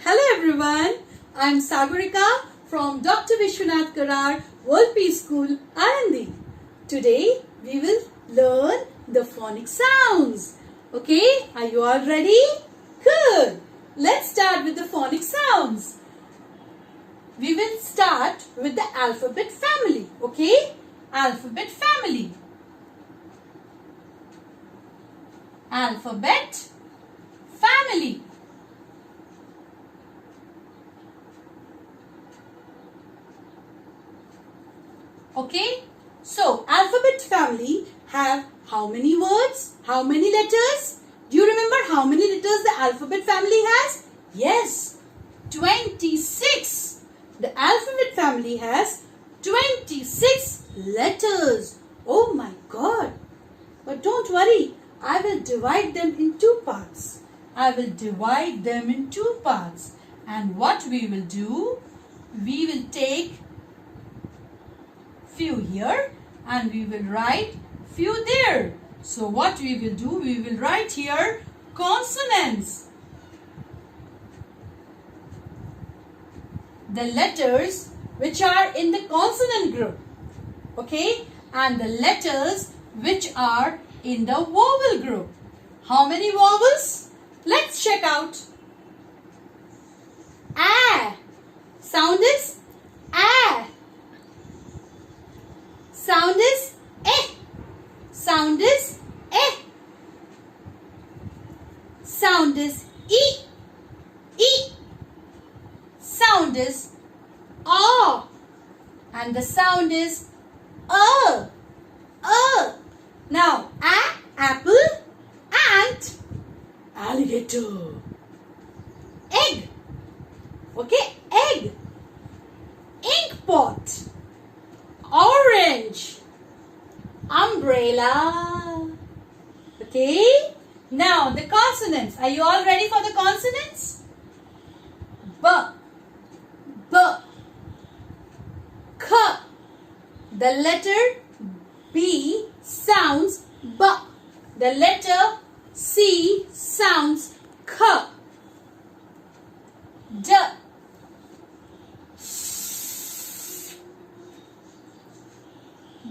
Hello everyone, I am Sagarika from Dr. Vishwanath Karar World Peace School, Alandi. Today we will learn the phonic sounds. Okay, are you all ready? Good. Let's start with the phonic sounds. We will start with the alphabet family. Okay, alphabet family. Alphabet family. Okay, so alphabet family have how many words? How many letters? Do you remember how many letters the alphabet family has? Yes, 26. The alphabet family has 26 letters. Oh my God. But don't worry, I will divide them in two parts. And what we will do, we will take few here and we will write few there. So what we will do, we will write here consonants. The letters which are in the consonant group. Okay, and the letters which are in the vowel group. How many vowels? Let's check out. A. Sound is A. Sound is eh. Sound is eh. Sound is e. E. Sound is ah. And the sound is Now apple, ant, alligator, egg. Okay, egg, ink pot, orange, umbrella. Okay, now the consonants. Are you all ready for the consonants? B, b, k. The letter B sounds B. The letter C sounds K. D,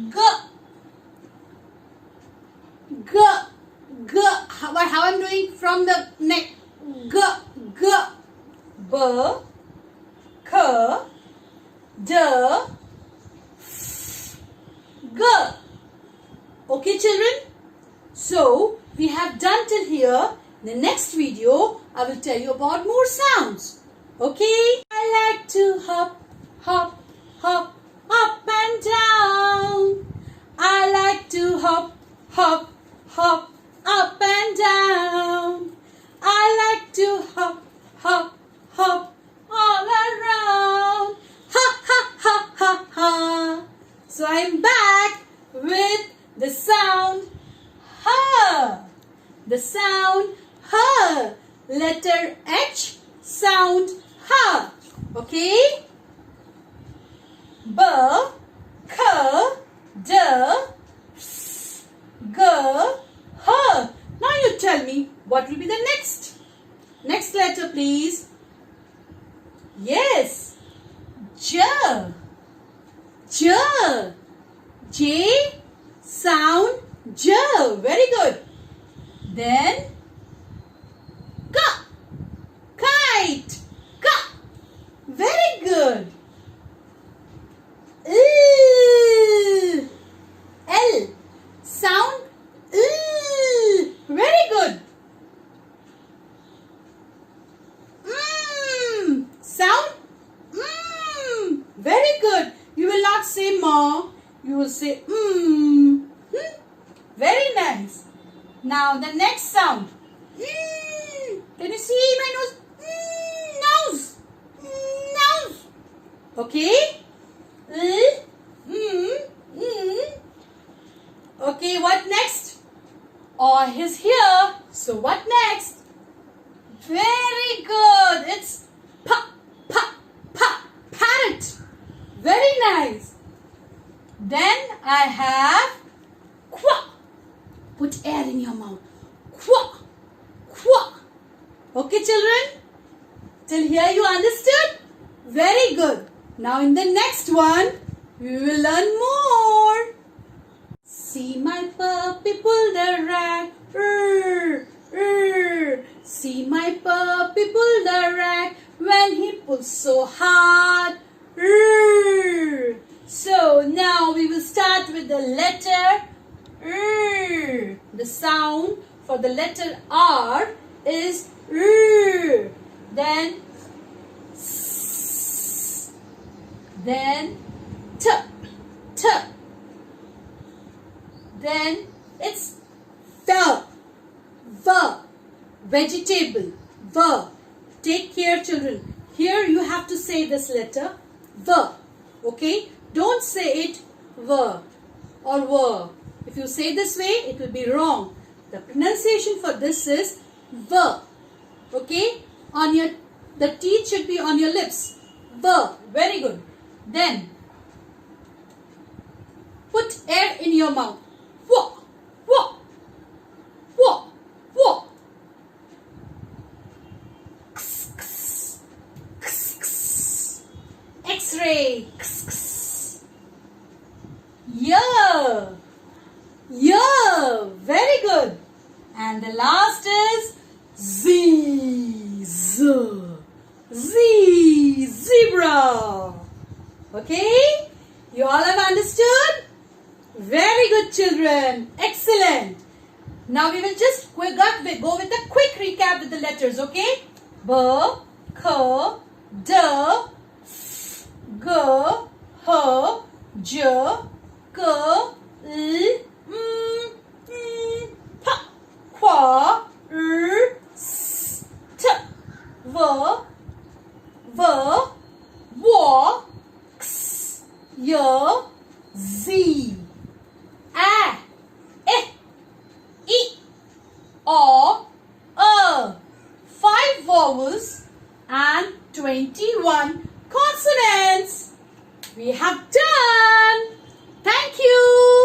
G, G, G. How I'm doing from the neck? G, G. B, K, D, G. Okay children, so we have done till here. In the next video, I will tell you about more sounds. Okay? I like to hop, hop, hop, up and down. I like to hop, hop, hop, up and down. I like to hop, hop, hop, all around. Ha, ha, ha, ha, ha. So I'm back with the sound H. The sound H. Letter H, sound H. Okay? B, K, D, S, G, H. Now you tell me what will be the next. Next letter please. Yes. J. J. J. Sound J. Very good. Then K. Kite. K. Very good. L. L. Sound L. Very good. Sound Very good. You will not say ma. You will say Very nice. Now the next sound. Can you see my nose? Nose. Nose. Okay. Okay, what next? Oh, he's here. So what next? Very good. It's parrot. Very nice. Then I have quack. Put air in your mouth. Quack. Quack. Okay, children? Till here you understood? Very good. Now in the next one, we will learn more. See my puppy pull the rag. See my puppy pull the rag when he pulls so hard. So now we will start with the letter R. The sound for the letter R is R. Then S. Then T. T. Then it's V. V. Vegetable. V. Take care, children. Here you have to say this letter V. Okay? Don't say it V or V. If you say this way, it will be wrong. The pronunciation for this is V. Okay? The teeth should be on your lips. V. Very good. Then put air in your mouth. Wah, wah, wah, wah. X, x, x, x. X-ray. X, x. Yeah. Yeah. Very good. And the last is Z. Z. Z. Zebra. Okay? You all have understood? Very good, children. Excellent. Now we will just go with a quick recap with the letters, okay? B, K, D, F, G, H, J, K, L, M, N, P, Q, R, S, T, V, W, X, Y, Z. A, E, O, 5 vowels and 21 consonants. We have done. Thank you.